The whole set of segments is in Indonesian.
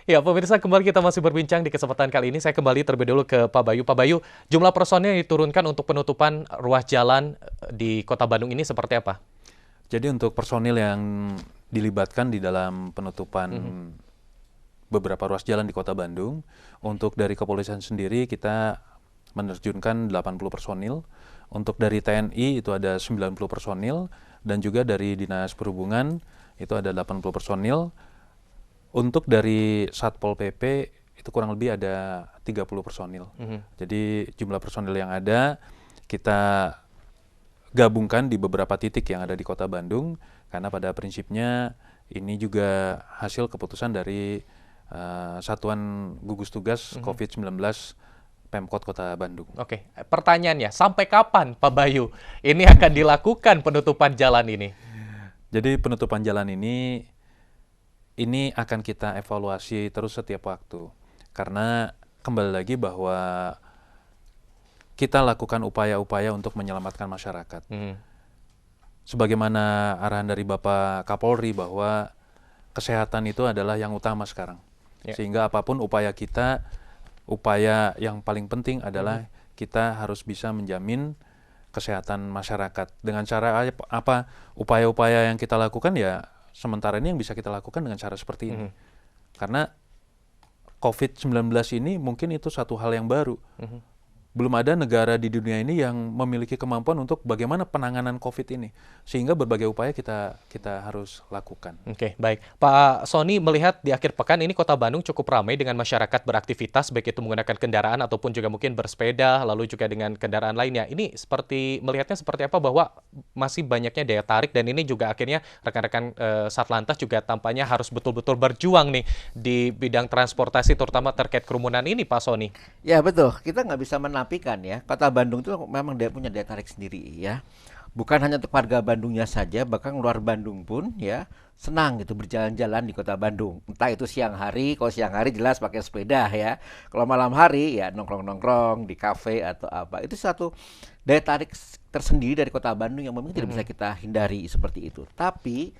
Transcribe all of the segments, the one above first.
Ya, pemirsa, kembali kita masih berbincang di kesempatan kali ini. Saya kembali terlebih dulu ke Pak Bayu. Pak Bayu, jumlah personil yang diturunkan untuk penutupan ruas jalan di Kota Bandung ini seperti apa? Jadi untuk personil yang dilibatkan di dalam penutupan Mhm. beberapa ruas jalan di Kota Bandung, untuk dari kepolisian sendiri kita menerjunkan 80 personil, untuk dari TNI itu ada 90 personil, dan juga dari Dinas Perhubungan itu ada 80 personil. Untuk dari Satpol PP itu kurang lebih ada 30 personil. Mhm. Jadi jumlah personil yang ada kita gabungkan di beberapa titik yang ada di Kota Bandung, karena pada prinsipnya ini juga hasil keputusan dari Satuan Gugus Tugas Mhm. COVID-19 Pemkot Kota Bandung. Oke, pertanyaannya, sampai kapan Pak Bayu ini akan dilakukan penutupan jalan ini? Jadi penutupan jalan ini akan kita evaluasi terus setiap waktu, karena kembali lagi bahwa kita lakukan upaya-upaya untuk menyelamatkan masyarakat. Mhm. Sebagaimana arahan dari Bapak Kapolri bahwa kesehatan itu adalah yang utama sekarang. Ya. Sehingga apapun upaya kita, upaya yang paling penting Mhm. adalah kita harus bisa menjamin kesehatan masyarakat. Dengan cara apa? Upaya-upaya yang kita lakukan ya sementara ini yang bisa kita lakukan dengan cara seperti ini. Mhm. Karena COVID-19 ini mungkin itu satu hal yang baru. Mhm. Belum ada negara di dunia ini yang memiliki kemampuan untuk bagaimana penanganan COVID ini. Sehingga berbagai upaya kita harus lakukan. Oke, baik. Pak Sony melihat di akhir pekan ini Kota Bandung cukup ramai dengan masyarakat beraktivitas, baik itu menggunakan kendaraan ataupun juga mungkin bersepeda, lalu juga dengan kendaraan lainnya. Ini melihatnya seperti apa bahwa masih banyaknya daya tarik dan ini juga akhirnya rekan-rekan Satlantas juga tampaknya harus betul-betul berjuang nih di bidang transportasi terutama terkait kerumunan ini, Pak Sony. Ya betul, kita nggak bisa menafikan ya, kota Bandung itu memang dia punya daya tarik sendiri ya. Bukan hanya untuk warga Bandungnya saja, bahkan luar Bandung pun ya senang gitu berjalan-jalan di kota Bandung. Entah itu siang hari, kalau siang hari jelas pakai sepeda ya. Kalau malam hari ya nongkrong-nongkrong di kafe atau apa. Itu satu daya tarik tersendiri dari kota Bandung yang memang tidak bisa Mhm. kita hindari seperti itu. Tapi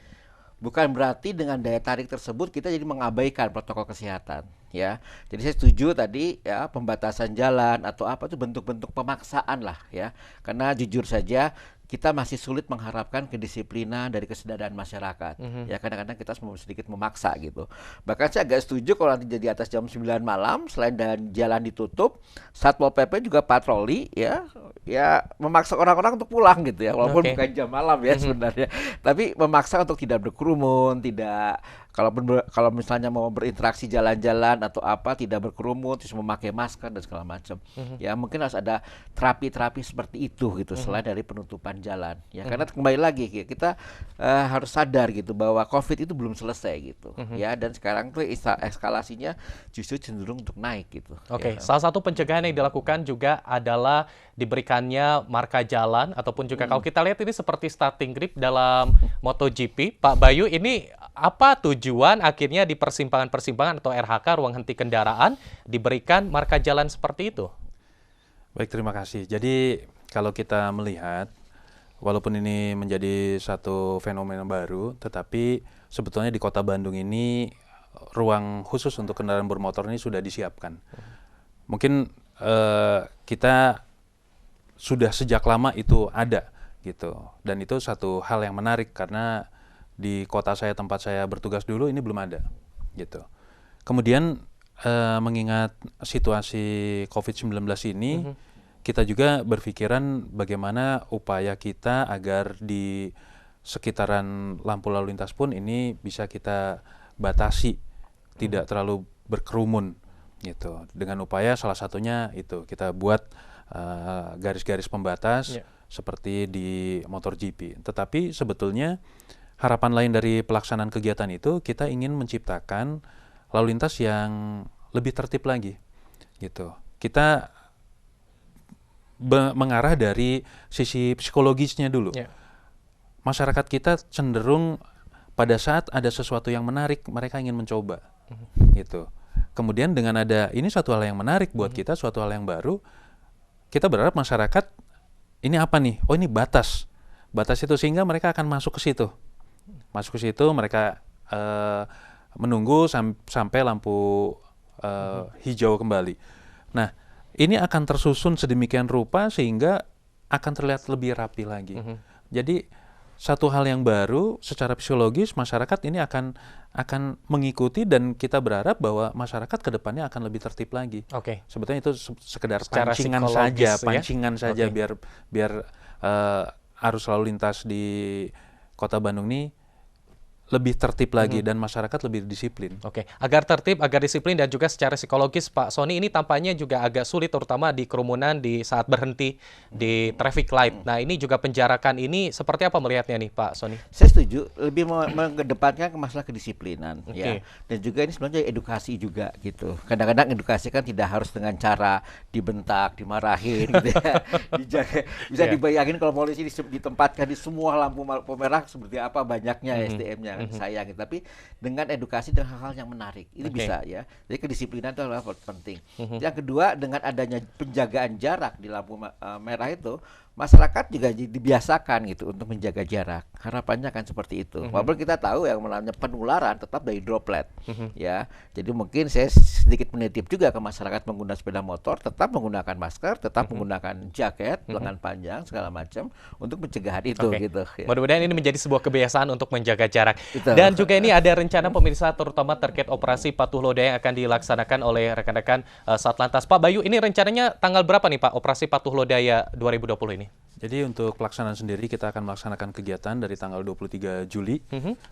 bukan berarti dengan daya tarik tersebut kita jadi mengabaikan protokol kesehatan, ya. Jadi saya setuju tadi ya pembatasan jalan atau apa itu bentuk-bentuk pemaksaan lah ya. Karena jujur saja kita masih sulit mengharapkan kedisiplinan dari kesadaran masyarakat. Mhm. Ya kadang-kadang kita sedikit memaksa gitu. Bahkan saya agak setuju kalau nanti jadi atas jam 9 malam selain dan jalan ditutup, Satpol PP juga patroli ya, ya memaksa orang-orang untuk pulang gitu ya, walaupun Oke. bukan jam malam ya Mhm. sebenarnya. Tapi memaksa untuk tidak berkerumun, tidak kalau misalnya mau berinteraksi jalan-jalan atau apa tidak berkerumun, terus memakai masker dan segala macam. Mhm. Ya mungkin harus ada terapi-terapi seperti itu gitu Mhm. selain dari penutupan jalan. Ya karena Mhm. kembali lagi kita harus sadar gitu bahwa COVID itu belum selesai gitu. Mhm. Ya dan sekarang tuh eskalasinya justru cenderung untuk naik gitu. Oke, Ya. salah satu pencegahan yang dilakukan juga adalah diberikannya marka jalan ataupun juga kalau Mm. kita lihat ini seperti starting grid dalam MotoGP. Pak Bayu, ini apa tujuan akhirnya di persimpangan-persimpangan atau RHK, ruang henti kendaraan, diberikan marka jalan seperti itu? Baik, terima kasih. Jadi kalau kita melihat, walaupun ini menjadi satu fenomena baru, tetapi sebetulnya di Kota Bandung ini ruang khusus untuk kendaraan bermotor ini sudah disiapkan. Mungkin kita sudah sejak lama itu ada gitu, dan itu satu hal yang menarik karena di kota saya tempat saya bertugas dulu ini belum ada gitu. Kemudian mengingat situasi COVID-19 ini, Mhm. kita juga berpikiran bagaimana upaya kita agar di sekitaran lampu lalu lintas pun ini bisa kita batasi, Mhm. tidak terlalu berkerumun gitu. Dengan upaya salah satunya itu kita buat garis-garis pembatas Ya. seperti di MotoGP. Tetapi sebetulnya harapan lain dari pelaksanaan kegiatan itu kita ingin menciptakan lalu lintas yang lebih tertib lagi gitu. Kita mengarah dari sisi psikologisnya dulu. Ya. Masyarakat kita cenderung pada saat ada sesuatu yang menarik mereka ingin mencoba gitu. Kemudian dengan ada ini suatu hal yang menarik buat Mhm. kita, suatu hal yang baru, kita berharap masyarakat ini apa nih? Oh, ini batas. Batas itu sehingga mereka akan masuk ke situ. Masuk ke situ mereka menunggu sampai lampu hijau kembali. Nah, ini akan tersusun sedemikian rupa sehingga akan terlihat lebih rapi lagi. Jadi satu hal yang baru secara psikologis masyarakat ini akan mengikuti, dan kita berharap bahwa masyarakat ke depannya akan lebih tertib lagi. Oke. Sebetulnya itu sekedar Secara pancingan psikologis, saja, ya? pancingan saja Oke. biar arus lalu lintas di Kota Bandung ini lebih tertib lagi dan masyarakat lebih disiplin. Oke, agar tertib, agar disiplin, dan juga secara psikologis, Pak Sony, ini tampaknya juga agak sulit, terutama di kerumunan di saat berhenti di traffic light. Nah, ini juga penjarakan ini seperti apa melihatnya nih, Pak Sony? Saya setuju, lebih mengedepankan ke masalah kedisiplinan, ya. Oke. Dan juga ini sebenarnya edukasi juga gitu. Kadang-kadang edukasi kan tidak harus dengan cara dibentak, dimarahin, gitu ya. Bisa Iya. dibayangin kalau polisi ditempatkan di semua lampu merah seperti apa banyaknya SDM-nya, kan sayang gitu. Tapi dengan edukasi dan hal-hal yang menarik, ini Oke. bisa ya. Jadi kedisiplinan itu adalah penting. Yang kedua, dengan adanya penjagaan jarak di lampu merah itu, masyarakat juga dibiasakan gitu untuk menjaga jarak. Harapannya kan seperti itu. Walaupun kita tahu yang namanya penularan tetap dari droplet, ya. Jadi mungkin saya sedikit menitip juga ke masyarakat pengguna sepeda motor, tetap menggunakan masker, tetap menggunakan jaket lengan panjang segala macam untuk pencegahan itu, Oke. gitu. Ya. Mudah-mudahan ini menjadi sebuah kebiasaan untuk menjaga jarak. Betul. Dan juga ini ada rencana pemirsa, terutama terkait operasi patuh lodaya yang akan dilaksanakan oleh rekan-rekan Satlantas. Pak Bayu, ini rencananya tanggal berapa nih Pak, operasi patuh lodaya 2020 ini? Jadi untuk pelaksanaan sendiri kita akan melaksanakan kegiatan dari tanggal 23 Juli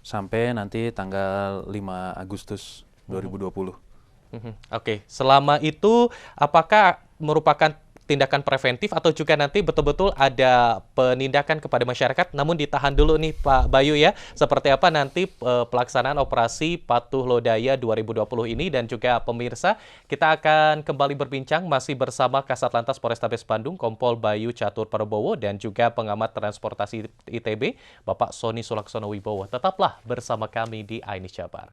sampai nanti tanggal 5 Agustus 2020. Oke, selama itu apakah merupakan tindakan preventif atau juga nanti betul-betul ada penindakan kepada masyarakat? Namun ditahan dulu nih Pak Bayu ya, seperti apa nanti pelaksanaan operasi patuh lodaya 2020 ini, dan juga pemirsa, kita akan kembali berbincang masih bersama Kasat Lantas Polrestabes Bandung, Kompol Bayu Catur Prabowo, dan juga pengamat transportasi ITB, Bapak Sony Sulaksono Wibowo. Tetaplah bersama kami di Ainis Jabar.